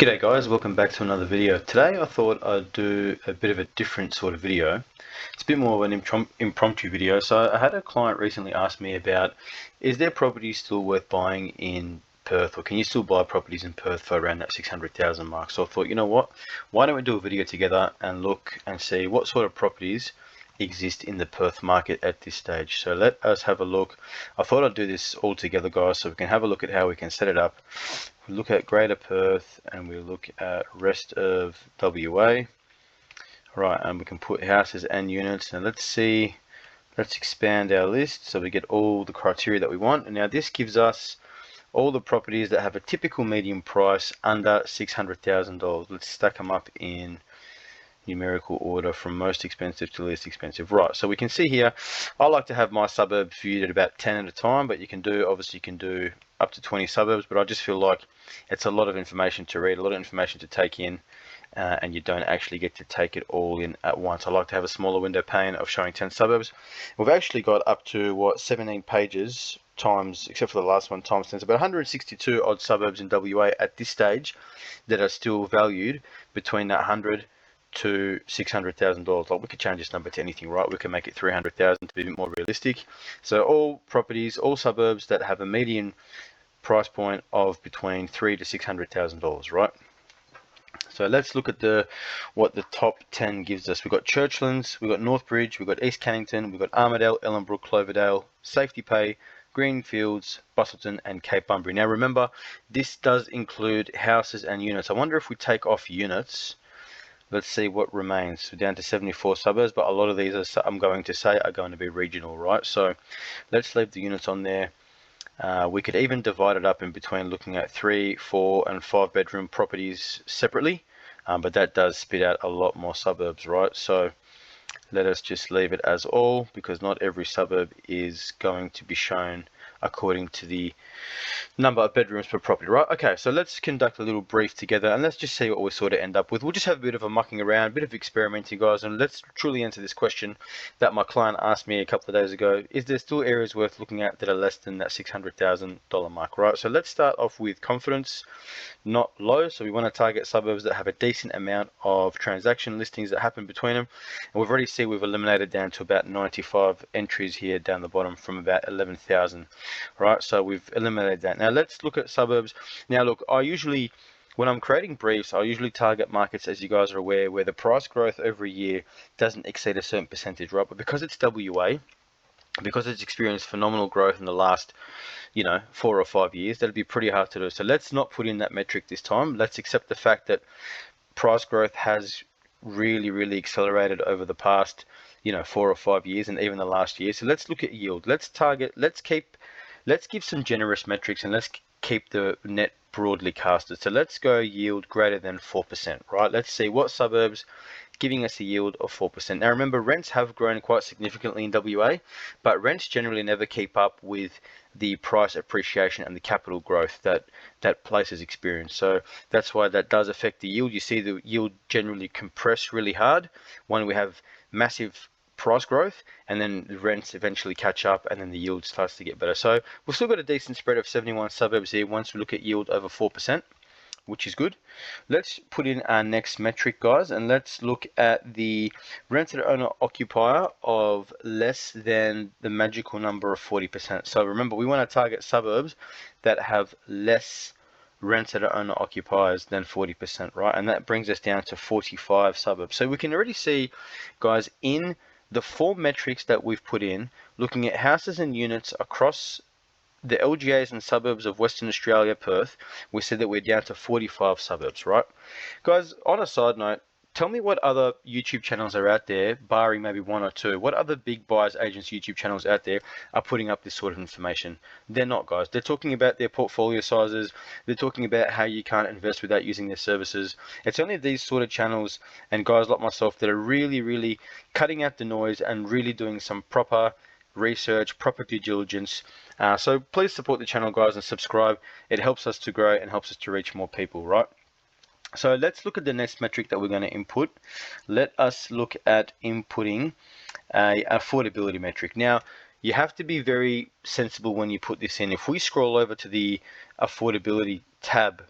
G'day guys, welcome back to another video. Today I thought I'd do a bit of a different sort of video. It's a bit more of an impromptu video. So I had a client recently ask me about, is there property still worth buying in Perth, or can you still buy properties in Perth for around that 600,000 mark? So I thought, you know what, why don't we do a video together and look and see what sort of properties exist in the Perth market at this stage. So let us have a look. I thought I'd do this all together, guys, so we can have a look at how we can set it up. We look at Greater Perth and we look at rest of WA. Right, and we can put houses and units. And let's see, let's expand our list so we get all the criteria that we want. And now this gives us all the properties that have a typical median price under $600,000. Let's stack them up in numerical order from most expensive to least expensive. Right, so we can see here, I like to have my suburbs viewed at about 10 at a time, but you can do, obviously you can do up to 20 suburbs, but I just feel like it's a lot of information to read, a lot of information to take in, and you don't actually get to take it all in at once. I like to have a smaller window pane of showing 10 suburbs. We've actually got up to, what, 17 pages times, except for the last one, times 10, so about 162 odd suburbs in WA at this stage that are still valued between that 100 to $600,000. Like, we could change this number to anything, right? We can make it 300,000 to be a bit more realistic. So all properties, all suburbs that have a median price point of between $300,000 to $600,000, right? So let's look at what the top 10 gives us. We've got Churchlands, we've got Northbridge, we've got East Cannington, we've got Armidale, Ellenbrook, Cloverdale, Safety Pay, Greenfields, Busselton, and Cape Bunbury. Now remember, this does include houses and units. I wonder if we take off units, let's see what remains. So down to 74 suburbs, but a lot of these are, I'm going to say, are going to be regional, right? So let's leave the units on there. We could even divide it up in between looking at 3, 4, and 5 bedroom properties separately, but that does spit out a lot more suburbs, right? So let us just leave it as all, because not every suburb is going to be shown according to the number of bedrooms per property, right? Okay, so let's conduct a little brief together and let's just see what we sort of end up with. We'll just have a bit of a mucking around, a bit of experimenting, guys, and let's truly answer this question that my client asked me a couple of days ago. Is there still areas worth looking at that are less than that $600,000 mark, right? So let's start off with confidence, not low. So we want to target suburbs that have a decent amount of transaction listings that happen between them. And we've already seen we've eliminated down to about 95 entries here down the bottom from about 11,000, right? So we've eliminated that. Now let's look at suburbs. Now look, when I'm creating briefs, I usually target markets, as you guys are aware, where the price growth over a year doesn't exceed a certain percentage, right? But because it's WA, because it's experienced phenomenal growth in the last, 4 or 5 years, that'd be pretty hard to do. So let's not put in that metric this time. Let's accept the fact that price growth has really accelerated over the past, 4 or 5 years, and even the last year. So let's look at yield. Let's give some generous metrics, and let's keep the net broadly casted. So let's go yield greater than 4%, right? Let's see what suburbs giving us a yield of 4%. Now remember, rents have grown quite significantly in WA, but rents generally never keep up with the price appreciation and the capital growth that places experience. So that's why that does affect the yield. You see the yield generally compress really hard when we have massive price growth, and then the rents eventually catch up, and then the yield starts to get better. So we've still got a decent spread of 71 suburbs here once we look at yield over 4%, which is good. Let's put in our next metric, guys, and let's look at the rented owner occupier of less than the magical number of 40%. So remember, we want to target suburbs that have less rented owner occupiers than 40%, right? And that brings us down to 45 suburbs. So we can already see, guys, in the 4 metrics that we've put in, looking at houses and units across the LGAs and suburbs of Western Australia, Perth, we said that we're down to 45 suburbs, right? Guys, on a side note, tell me what other YouTube channels are out there, barring maybe 1 or 2, what other big buyers agents YouTube channels out there are putting up this sort of information? They're not, guys. They're talking about their portfolio sizes. They're talking about how you can't invest without using their services. It's only these sort of channels and guys like myself that are really cutting out the noise and really doing some proper research, proper due diligence. So please support the channel, guys, and subscribe. It helps us to grow and helps us to reach more people, right? So let's look at the next metric that we're going to input. Let us look at inputting a affordability metric. Now, you have to be very sensible when you put this in. If we scroll over to the affordability tab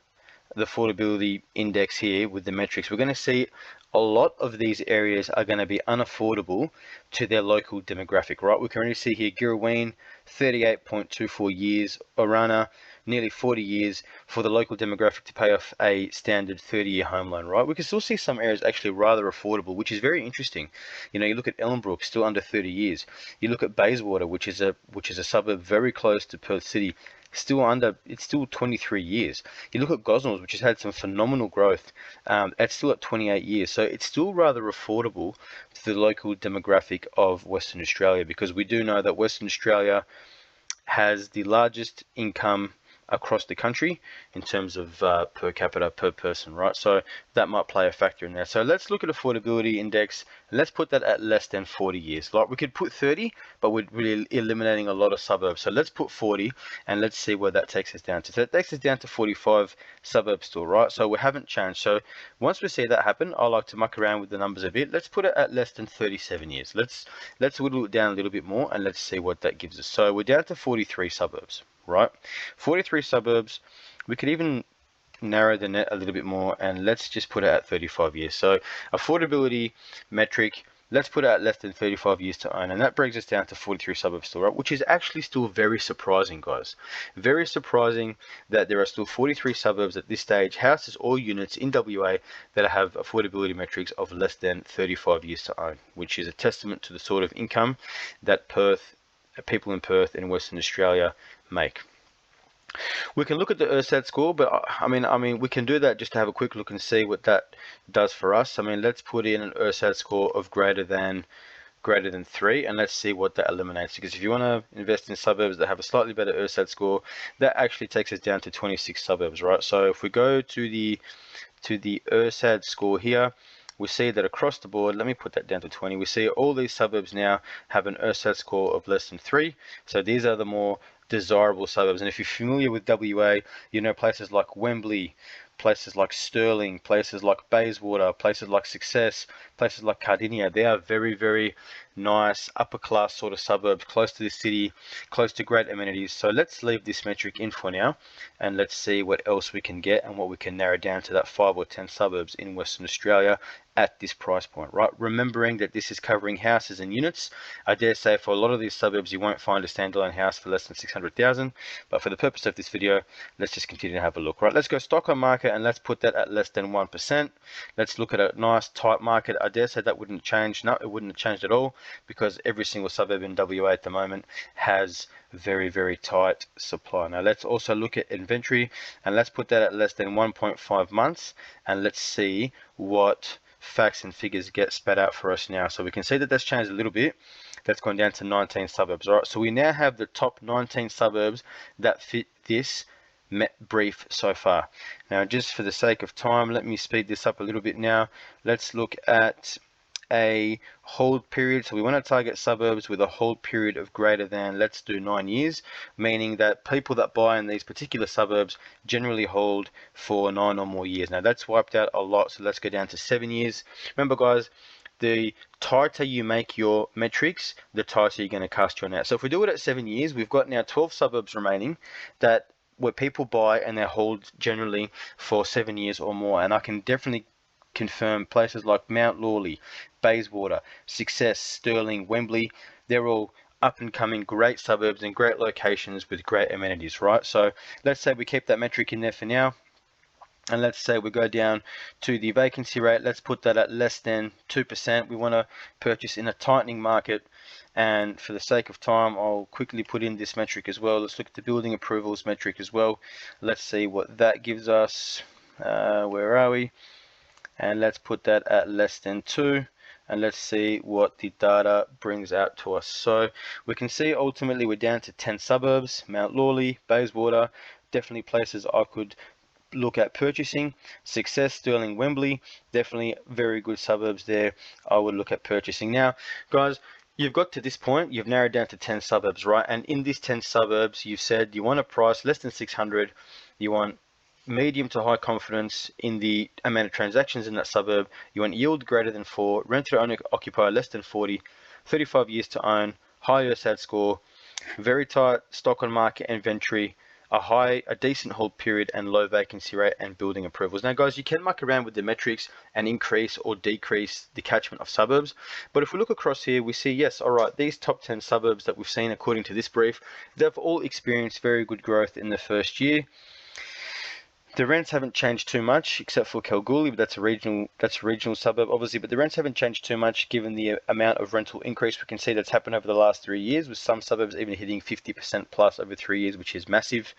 the affordability index here with the metrics, we're going to see a lot of these areas are going to be unaffordable to their local demographic, right? We can already see here Girraween, 38.24 years, Orana, nearly 40 years for the local demographic to pay off a standard 30-year home loan, right? We can still see some areas actually rather affordable, which is very interesting. You know, you look at Ellenbrook, still under 30 years. You look at Bayswater, which is a suburb very close to Perth City, it's still 23 years. You look at Gosnells, which has had some phenomenal growth, it's still at 28 years. So it's still rather affordable to the local demographic of Western Australia, because we do know that Western Australia has the largest income across the country in terms of per capita per person, right? So that might play a factor in there. So let's look at affordability index, and let's put that at less than 40 years. Like, we could put 30, but we're really eliminating a lot of suburbs. So let's put 40, and let's see where that takes us down to. So it takes us down to 45 suburbs still, right? So we haven't changed. So once we see that happen, I like to muck around with the numbers a bit. Let's put it at less than 37 years. Let's whittle it down a little bit more, and let's see what that gives us. So we're down to 43 suburbs, right? 43 suburbs. We could even narrow the net a little bit more, and let's just put it at 35 years. So affordability metric, let's put it at less than 35 years to own, and that brings us down to 43 suburbs still, right? Which is actually still very surprising, guys. Very surprising that there are still 43 suburbs at this stage, houses or units in WA, that have affordability metrics of less than 35 years to own, which is a testament to the sort of income that people in Perth and Western Australia make. We can look at the ERSAT score, but I mean, we can do that just to have a quick look and see what that does for us. I mean, let's put in an ERSAT score of greater than 3, and let's see what that eliminates. Because if you want to invest in suburbs that have a slightly better ERSAT score, that actually takes us down to 26 suburbs, right? So if we go to the ERSAT score here, we see that across the board, let me put that down to 20, we see all these suburbs now have an ERSAT score of less than 3. So these are the more desirable suburbs. And if you're familiar with WA, you know places like Wembley, places like Stirling, places like Bayswater, places like Success, places like Cardinia, they are very, very nice upper class sort of suburbs, close to the city, close to great amenities. So let's leave this metric in for now, and let's see what else we can get and what we can narrow down to that 5 or 10 suburbs in Western Australia at this price point, right? Remembering that this is covering houses and units. I dare say for a lot of these suburbs you won't find a standalone house for less than 600,000, but for the purpose of this video, let's just continue to have a look. Right, let's go stock on market, and let's put that at less than 1%. Let's look at a nice tight market. I dare say that wouldn't change. No, it wouldn't have changed at all, because every single suburb in WA at the moment has very, very tight supply. Now let's also look at inventory, and let's put that at less than 1.5 months, and let's see what facts and figures get spat out for us now. So we can see that that's changed a little bit. That's gone down to 19 suburbs. All right, so we now have the top 19 suburbs that fit this brief so far. Now, just for the sake of time, let me speed this up a little bit now. Let's look at a hold period. So we want to target suburbs with a hold period of greater than, let's do 9 years, meaning that people that buy in these particular suburbs generally hold for 9 or more years. Now that's wiped out a lot, so let's go down to 7 years. Remember, guys, the tighter you make your metrics, the tighter you're going to cast your net. So if we do it at 7 years, we've got now 12 suburbs remaining that where people buy and they hold generally for 7 years or more. And I can definitely confirm places like Mount Lawley, Bayswater, Success, Stirling, Wembley, they're all up and coming great suburbs and great locations with great amenities, right? So let's say we keep that metric in there for now, and let's say we go down to the vacancy rate. Let's put that at less than 2%. We want to purchase in a tightening market, and for the sake of time, I'll quickly put in this metric as well. Let's look at the building approvals metric as well. Let's see what that gives us. Where are we? And let's put that at less than 2, and let's see what the data brings out to us. So we can see ultimately we're down to 10 suburbs. Mount Lawley, Bayswater, definitely places I could look at purchasing. Success, Stirling, Wembley, definitely very good suburbs there I would look at purchasing. Now guys, you've got to this point, you've narrowed down to 10 suburbs, right? And in these 10 suburbs, you've said you want a price less than 600, you want medium to high confidence in the amount of transactions in that suburb, you want yield greater than 4, rent to owner occupier less than 40, 35 years to own, high ERSAT score, very tight stock on market inventory, a decent hold period, and low vacancy rate and building approvals. Now guys, you can muck around with the metrics and increase or decrease the catchment of suburbs, but if we look across here, we see, yes, all right, these top 10 suburbs that we've seen according to this brief, they've all experienced very good growth in the first year. The rents haven't changed too much, except for Kalgoorlie, but that's a regional suburb, obviously. But the rents haven't changed too much, given the amount of rental increase we can see that's happened over the last 3 years, with some suburbs even hitting 50% plus over 3 years, which is massive.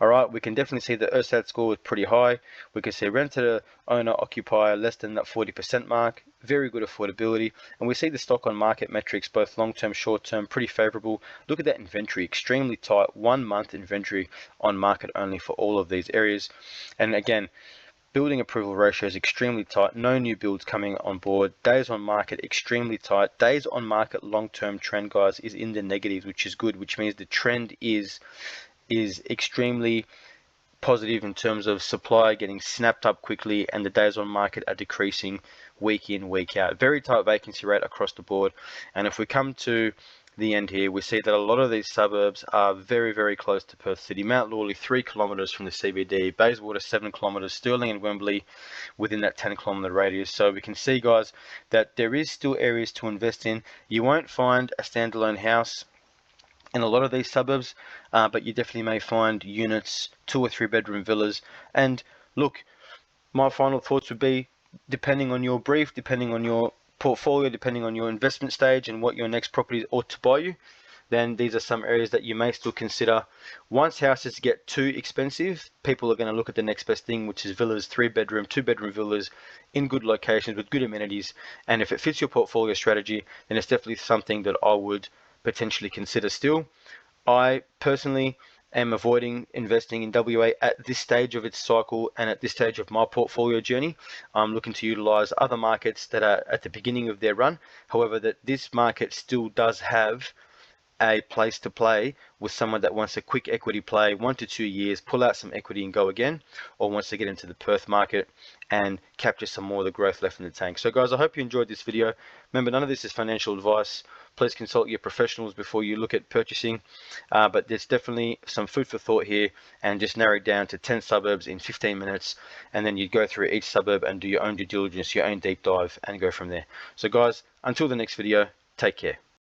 All right, we can definitely see the ERSAT score was pretty high. We can see rent to owner occupier less than that 40% mark, very good affordability. And we see the stock on market metrics, both long-term, short-term, pretty favorable. Look at that inventory, extremely tight, 1 month inventory on market only for all of these areas. And again, building approval ratio is extremely tight, no new builds coming on board. Days on market, extremely tight. Days on market long-term trend, guys, is in the negatives, which is good, which means the trend is extremely positive in terms of supply getting snapped up quickly, and the days on market are decreasing week in, week out. Very tight vacancy rate across the board. And if we come to the end here, we see that a lot of these suburbs are very, very close to Perth City. Mount Lawley, 3 kilometres from the CBD. Bayswater, 7 kilometres. Stirling and Wembley within that 10-kilometre radius. So we can see, guys, that there is still areas to invest in. You won't find a standalone house in a lot of these suburbs, but you definitely may find units, 2 or 3 bedroom villas. And look, my final thoughts would be, depending on your brief, depending on your portfolio, depending on your investment stage and what your next property ought to buy you, then these are some areas that you may still consider. Once houses get too expensive, people are going to look at the next best thing, which is villas, 3 bedroom, 2 bedroom villas in good locations with good amenities. And if it fits your portfolio strategy, then it's definitely something that I would potentially consider still. I personally am avoiding investing in WA at this stage of its cycle and at this stage of my portfolio journey. I'm looking to utilize other markets that are at the beginning of their run. However, that this market still does have a place to play with someone that wants a quick equity play, 1 to 2 years, pull out some equity and go again, or wants to get into the Perth market and capture some more of the growth left in the tank. So guys, I hope you enjoyed this video. Remember, none of this is financial advice. Please consult your professionals before you look at purchasing, but there's definitely some food for thought here, and just narrow it down to 10 suburbs in 15 minutes, and then you go through each suburb and do your own due diligence, your own deep dive, and go from there. So guys, until the next video, take care.